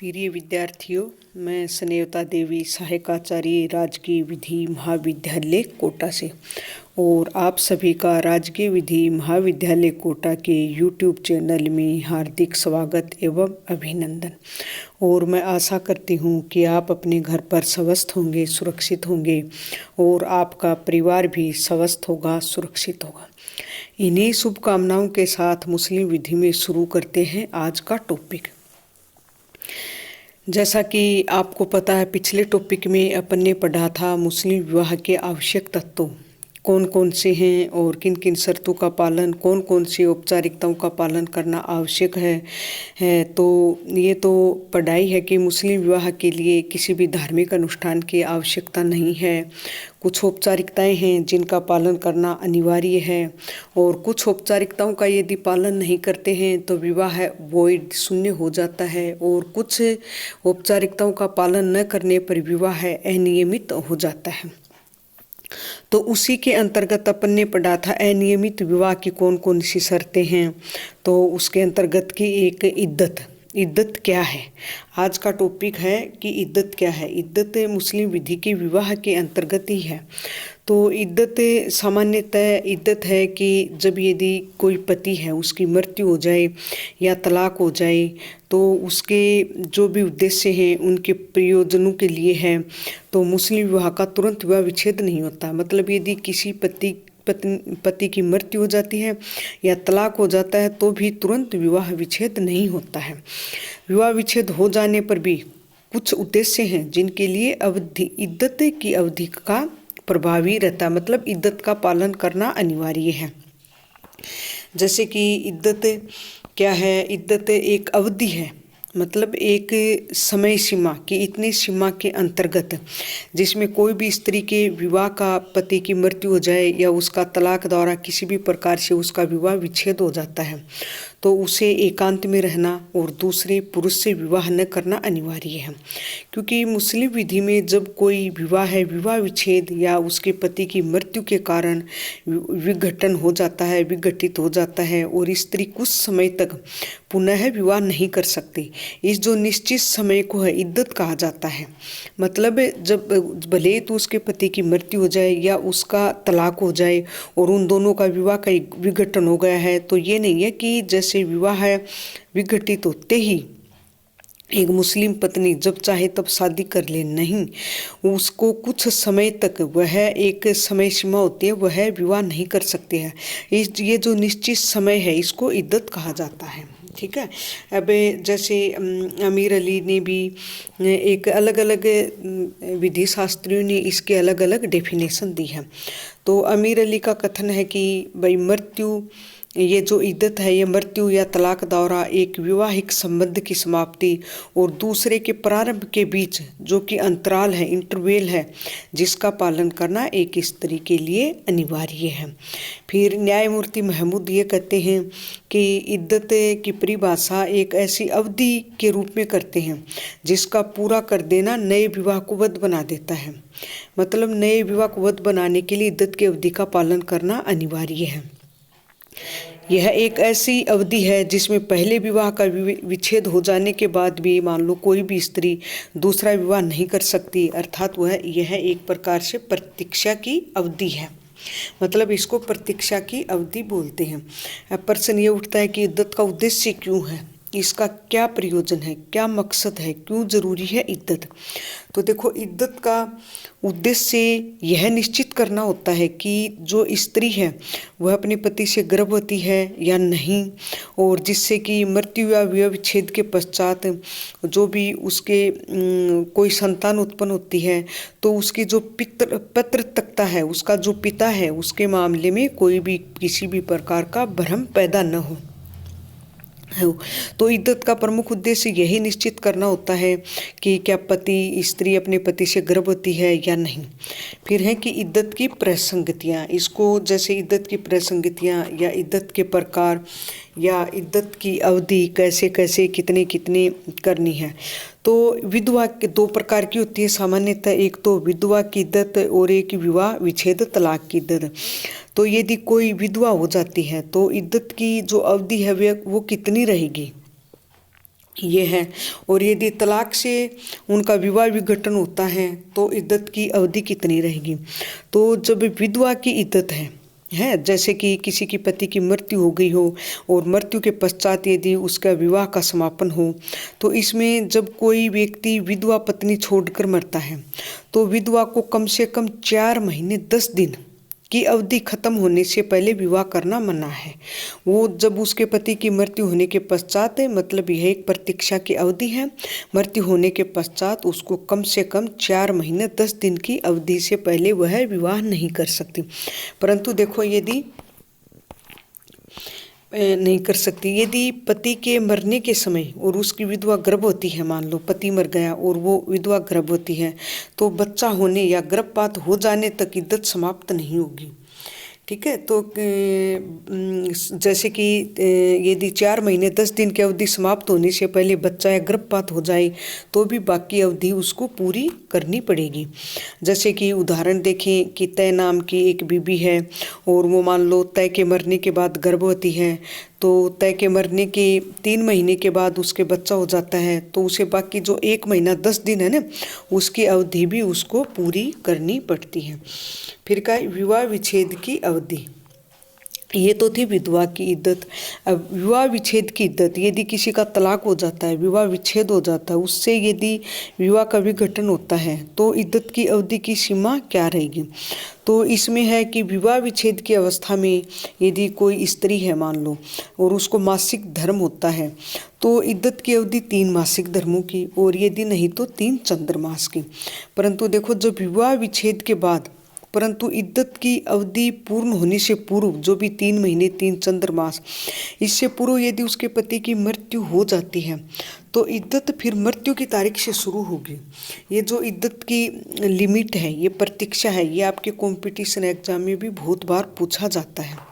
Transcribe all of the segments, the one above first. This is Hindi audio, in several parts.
प्रिय विद्यार्थियों, मैं स्नेहता देवी, सहायकाचार्य राजकीय विधि महाविद्यालय कोटा से और आप सभी का राजकीय विधि महाविद्यालय कोटा के YouTube चैनल में हार्दिक स्वागत एवं अभिनंदन। और मैं आशा करती हूँ कि आप अपने घर पर स्वस्थ होंगे, सुरक्षित होंगे और आपका परिवार भी स्वस्थ होगा, सुरक्षित होगा। इन्हीं शुभकामनाओं के साथ मुस्लिम विधि में शुरू करते हैं आज का टॉपिक। जैसा कि आपको पता है, पिछले टॉपिक में अपन ने पढ़ा था मुस्लिम विवाह के आवश्यक तत्व कौन कौन से हैं और किन किन शर्तों का पालन, कौन कौन सी औपचारिकताओं का पालन करना आवश्यक है। तो ये तो पढ़ाई है कि मुस्लिम विवाह के लिए किसी भी धार्मिक अनुष्ठान की आवश्यकता नहीं है। कुछ औपचारिकताएं हैं जिनका पालन करना अनिवार्य है और कुछ औपचारिकताओं का यदि पालन नहीं करते हैं तो विवाह वॉइड, शून्य हो जाता है और कुछ औपचारिकताओं का पालन न करने पर विवाह अनियमित हो जाता है। तो उसी के अंतर्गत अपन ने पढ़ा था अनियमित विवाह की कौन कौन सी शर्तें हैं। तो उसके अंतर्गत की एक इद्दत क्या है। आज का टॉपिक है कि इद्दत क्या है। इद्दत मुस्लिम विधि के विवाह के अंतर्गत ही है। तो इद्दत सामान्यतः इद्दत है कि जब यदि कोई पति है उसकी मृत्यु हो जाए या तलाक हो जाए तो उसके जो भी उद्देश्य हैं उनके प्रयोजनों के लिए है, तो मुस्लिम विवाह का तुरंत विवाह विच्छेद नहीं होता। मतलब यदि किसी पति की मृत्यु हो जाती है या तलाक हो जाता है तो भी तुरंत विवाह विच्छेद नहीं होता है। विवाह विच्छेद हो जाने पर भी कुछ उद्देश्य हैं जिनके लिए इद्दत की अवधि का प्रभावी रहता है। मतलब इद्दत का पालन करना अनिवार्य है। जैसे कि इद्दत क्या है। इद्दत एक अवधि है, मतलब एक समय सीमा की, इतनी सीमा के अंतर्गत जिसमें कोई भी स्त्री के विवाह का पति की मृत्यु हो जाए या उसका तलाक द्वारा किसी भी प्रकार से उसका विवाह विच्छेद हो जाता है तो उसे एकांत में रहना और दूसरे पुरुष से विवाह न करना अनिवार्य है। क्योंकि मुस्लिम विधि में जब कोई विवाह विच्छेद या उसके पति की मृत्यु के कारण विघटित हो जाता है और स्त्री कुछ समय तक पुनः विवाह नहीं कर सकती। इस जो निश्चित समय को है इद्दत कहा जाता है। मतलब जब भले तो उसके पति की मृत्यु हो जाए या उसका तलाक हो जाए और उन दोनों का विवाह का विघटन हो गया है, तो ये नहीं है कि जैसे विवाह विघटित होते ही एक मुस्लिम पत्नी जब चाहे तब शादी कर ले, नहीं, उसको कुछ समय तक वह एक समय सीमा होती है, वह विवाह नहीं कर सकते हैं। ये जो निश्चित समय है इसको इद्दत कहा जाता है। ठीक है। अब जैसे अमीर अली ने भी एक अलग अलग विधि शास्त्रियों ने इसके अलग अलग डेफिनेशन दी है। तो अमीर अली का कथन है कि भाई मृत्यु, ये जो इद्दत है ये मृत्यु या तलाक द्वारा एक विवाहिक संबंध की समाप्ति और दूसरे के प्रारंभ के बीच जो कि अंतराल है, इंटरवेल है, जिसका पालन करना एक स्त्री के लिए अनिवार्य है। फिर न्यायमूर्ति महमूद ये कहते हैं कि इद्दत की परिभाषा एक ऐसी अवधि के रूप में करते हैं जिसका पूरा कर देना नए विवाह को वैध बना देता है। मतलब नए विवाह को वैध बनाने के लिए इद्दत की अवधि का पालन करना अनिवार्य है। यह एक ऐसी अवधि है जिसमें पहले विवाह का विच्छेद हो जाने के बाद भी मान लो कोई भी स्त्री दूसरा विवाह नहीं कर सकती, अर्थात यह एक प्रकार से प्रतीक्षा की अवधि है। मतलब इसको प्रतीक्षा की अवधि बोलते हैं। अब प्रश्न ये उठता है कि इद्दत का उद्देश्य क्यों है, इसका क्या प्रयोजन है, क्या मकसद है, क्यों जरूरी है इद्दत। तो देखो, इद्दत का उद्देश्य यह निश्चित करना होता है कि जो स्त्री है वह अपने पति से गर्भवती है या नहीं, और जिससे कि मृत्यु या विवाह विच्छेद के पश्चात जो भी उसके कोई संतान उत्पन्न होती है तो उसकी जो पितृत्वता है, उसका जो पिता है, उसके मामले में कोई भी किसी भी प्रकार का भ्रम पैदा न हो। तो इद्दत का प्रमुख उद्देश्य यही निश्चित करना होता है कि क्या स्त्री अपने पति से गर्भवती है या नहीं। फिर है कि इद्दत की प्रसंगतियाँ, इसको जैसे इद्दत की प्रसंगतियाँ या इद्दत के प्रकार या इद्दत की अवधि कैसे कैसे कितने कितने करनी है। तो विधवा के दो प्रकार की होती है सामान्यतः, एक तो विधवा की इद्दत और एक विवाह विच्छेद तलाक की इद्दत। तो यदि कोई विधवा हो जाती है तो इद्दत की जो अवधि है वो कितनी रहेगी, ये है। और यदि तलाक से उनका विवाह विघटन होता है तो इद्दत की अवधि कितनी रहेगी? तो जब विधवा की इद्दत है जैसे कि किसी की पति की मृत्यु हो गई हो और मृत्यु के पश्चात यदि उसका विवाह का समापन हो, तो इसमें जब कोई व्यक्ति विधवा पत्नी छोड़कर मरता है तो विधवा को कम से कम 4 महीने 10 दिन की अवधि खत्म होने से पहले विवाह करना मना है। वो जब उसके पति की मृत्यु होने के पश्चात है, मतलब यह एक प्रतीक्षा की अवधि है। मृत्यु होने के पश्चात उसको कम से कम 4 महीने 10 दिन की अवधि से पहले वह विवाह नहीं कर सकती। परंतु देखो यदि नहीं कर सकती, यदि पति के मरने के समय और उसकी विधवा गर्भवती है, मान लो पति मर गया और वो विधवा गर्भवती है, तो बच्चा होने या गर्भपात हो जाने तक इद्दत समाप्त नहीं होगी। ठीक है। तो जैसे कि यदि 4 महीने 10 दिन की अवधि समाप्त होने से पहले बच्चा या गर्भपात हो जाए तो भी बाकी अवधि उसको पूरी करनी पड़ेगी। जैसे कि उदाहरण देखें कि तय नाम की एक बीबी है और वो मान लो तय के मरने के बाद गर्भवती है, तो तय के मरने के 3 महीने के बाद उसके बच्चा हो जाता है, तो उसे बाकी जो 1 महीना 10 दिन है ना, उसकी अवधि भी उसको पूरी करनी पड़ती है। फिर का विवाह विच्छेद की अवधि, ये तो थी विधवा की इद्दत। अब विवाह विच्छेद की इद्दत, यदि किसी का तलाक हो जाता है, विवाह विच्छेद हो जाता है, उससे यदि विवाह का विघटन होता है तो इद्दत की अवधि की सीमा क्या रहेगी? तो इसमें है कि विवाह विच्छेद की अवस्था में यदि कोई स्त्री है मान लो और उसको मासिक धर्म होता है तो इद्दत की अवधि 3 मासिक धर्मों की, और यदि नहीं तो 3 चंद्रमास की। परंतु देखो जब विवाह विच्छेद के बाद परंतु इद्दत की अवधि पूर्ण होने से पूर्व जो भी 3 महीने 3 चंद्रमास, इससे पूर्व यदि उसके पति की मृत्यु हो जाती है तो इद्दत फिर मृत्यु की तारीख से शुरू होगी। ये जो इद्दत की लिमिट है, ये प्रतीक्षा है, ये आपके कंपटीशन एग्जाम में भी बहुत बार पूछा जाता है।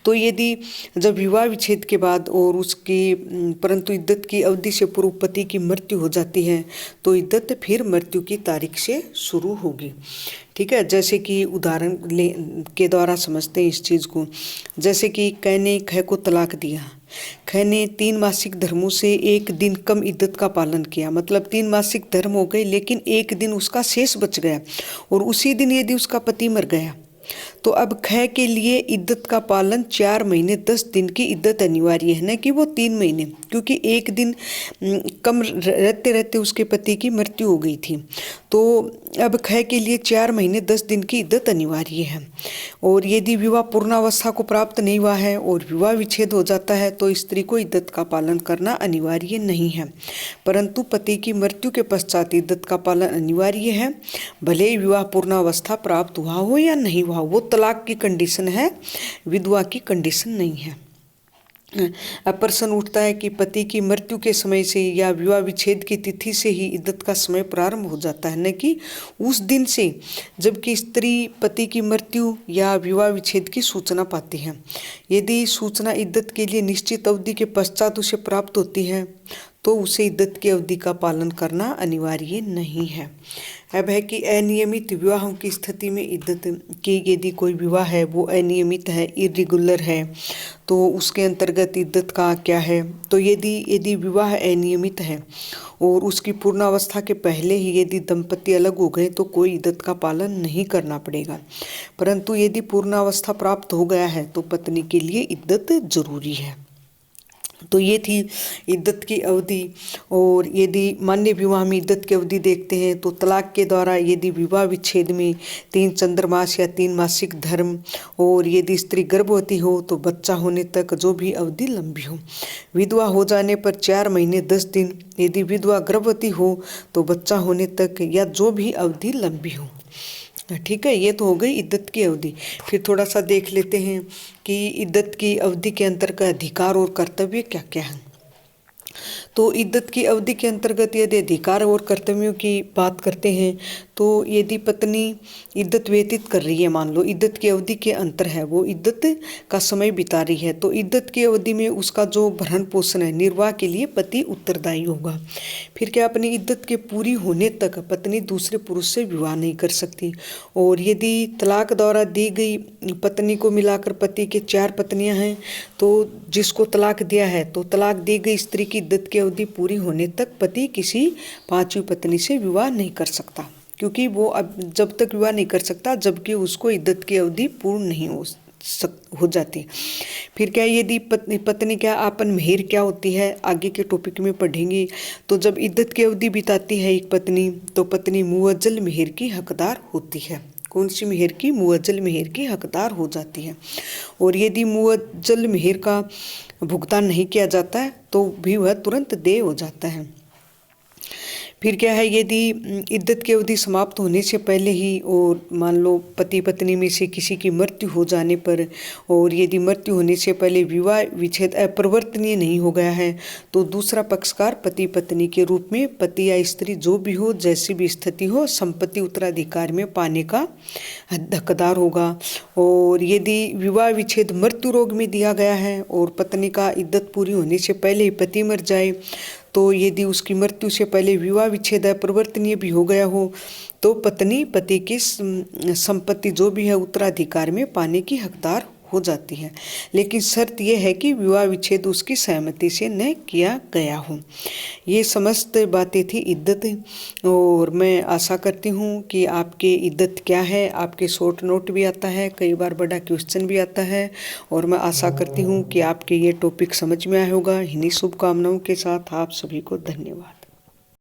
तो यदि जब विवाह विच्छेद के बाद और उसकी परंतु इद्दत की अवधि से पूर्व पति की मृत्यु हो जाती है तो इद्दत फिर मृत्यु की तारीख से शुरू होगी। ठीक है। जैसे कि उदाहरण के द्वारा समझते हैं इस चीज़ को। जैसे कि कै ने ख को तलाक दिया, ख ने 3 मासिक धर्मों से 1 दिन कम इद्दत का पालन किया, मतलब 3 मासिक धर्म हो गए लेकिन 1 दिन उसका शेष बच गया और उसी दिन यदि उसका पति मर गया तो अब ख के लिए इद्दत का पालन 4 महीने 10 दिन की इद्दत अनिवार्य है, न कि वो 3 महीने, क्योंकि 1 दिन कम रहते रहते उसके पति की मृत्यु हो गई थी। तो अब ख के लिए 4 महीने 10 दिन की इद्दत अनिवार्य है। और यदि विवाह पूर्णावस्था को प्राप्त नहीं हुआ है और विवाह विच्छेद हो जाता है तो स्त्री को इद्दत का पालन करना अनिवार्य नहीं है, परंतु पति की मृत्यु के पश्चात इद्दत का पालन अनिवार्य है, भले ही विवाह पूर्णावस्था प्राप्त हुआ हो या नहीं हुआ। वो तलाक की कंडीशन है, विधवा की कंडीशन नहीं है। अब प्रश्न उठता है कि पति की मृत्यु के समय से या विवाह विच्छेद की तिथि से ही इद्दत का समय प्रारंभ हो जाता है, न कि उस दिन से जबकि स्त्री पति की मृत्यु या विवाह विच्छेद की सूचना पाती है। यदि सूचना इद्दत के लिए निश्चित अवधि के पश्चात उसे प्राप्त होती है तो उसे इद्दत की अवधि का पालन करना अनिवार्य नहीं है। अब है कि अनियमित विवाहों की स्थिति में इद्दत की, यदि कोई विवाह है वो अनियमित है, इरेगुलर है, तो उसके अंतर्गत इद्दत का क्या है? तो यदि विवाह अनियमित है और उसकी पूर्णावस्था के पहले ही यदि दंपति अलग हो गए तो कोई इद्दत का पालन नहीं करना पड़ेगा, परंतु यदि पूर्णावस्था प्राप्त हो गया है तो पत्नी के लिए इद्दत जरूरी है। तो ये थी इद्दत की अवधि। और यदि मान्य विवाह में इद्दत की अवधि देखते हैं तो तलाक के द्वारा यदि विवाह विच्छेद में 3 चंद्रमास या 3 मासिक धर्म, और यदि स्त्री गर्भवती हो तो बच्चा होने तक जो भी अवधि लंबी हो। विधवा हो जाने पर 4 महीने 10 दिन, यदि विधवा गर्भवती हो तो बच्चा होने तक या जो भी अवधि लंबी हो। ठीक है। ये तो हो गई इद्दत की अवधि। फिर थोड़ा सा देख लेते हैं कि इद्दत की अवधि के अंतर्गत अधिकार और कर्तव्य क्या क्या है। तो इद्दत की अवधि के अंतर्गत यदि अधिकार और कर्तव्यों की बात करते हैं तो यदि पत्नी इद्दत व्यतीत कर रही है, मान लो इद्दत की अवधि के अंतर है, वो इद्दत का समय बिता रही है, तो इद्दत की अवधि में उसका जो भरण पोषण है, निर्वाह के लिए पति उत्तरदायी होगा। फिर क्या, अपनी इद्दत के पूरी होने तक पत्नी दूसरे पुरुष से विवाह नहीं कर सकती। और यदि तलाक द्वारा दी गई पत्नी को मिलाकर पति के 4 पत्नियां हैं, तो जिसको तलाक दिया है, तो तलाक दी गई स्त्री की इद्दत की अवधि पूरी होने तक पति किसी 5वीं पत्नी से विवाह नहीं कर सकता, क्योंकि वो अब जब तक विवाह नहीं कर सकता जबकि उसको इद्दत की अवधि पूर्ण नहीं हो जाती। फिर क्या, यदि पत्नी क्या, आपन मेहर क्या होती है, आगे के टॉपिक में पढ़ेंगे। तो जब इद्दत की अवधि बिताती है एक पत्नी, तो पत्नी मुअज्जल मेहर की हकदार होती है। कौन सी मेहर की? मुअज्जल मेहर की हकदार हो जाती है। और यदि मुअज्जल मेहर का भुगतान नहीं किया जाता है तो भी वह तुरंत देय हो जाता है। फिर क्या है, यदि इद्दत की अवधि समाप्त होने से पहले ही, और मान लो पति पत्नी में से किसी की मृत्यु हो जाने पर, और यदि मृत्यु होने से पहले विवाह विच्छेद अपरिवर्तनीय नहीं हो गया है, तो दूसरा पक्षकार पति पत्नी के रूप में पति या स्त्री जो भी हो, जैसी भी स्थिति हो, संपत्ति उत्तराधिकार में पाने का हकदार होगा। और यदि विवाह विच्छेद मृत्यु रोग में दिया गया है और पत्नी का इद्दत पूरी होने से पहले ही पति मर जाए, तो यदि उसकी मृत्यु से पहले विवाह विच्छेद अपरिवर्तनीय भी हो गया हो, तो पत्नी पति की संपत्ति जो भी है उत्तराधिकार में पाने की हकदार हो जाती है। लेकिन शर्त यह है कि विवाह विच्छेद उसकी सहमति से न किया गया हो। ये समस्त बातें थी इद्दत। और मैं आशा करती हूँ कि आपके इद्दत क्या है, आपके शॉर्ट नोट भी आता है, कई बार बड़ा क्वेश्चन भी आता है। और मैं आशा करती हूँ कि आपके ये टॉपिक समझ में आया होगा। इन्हीं शुभकामनाओं के साथ आप सभी को धन्यवाद।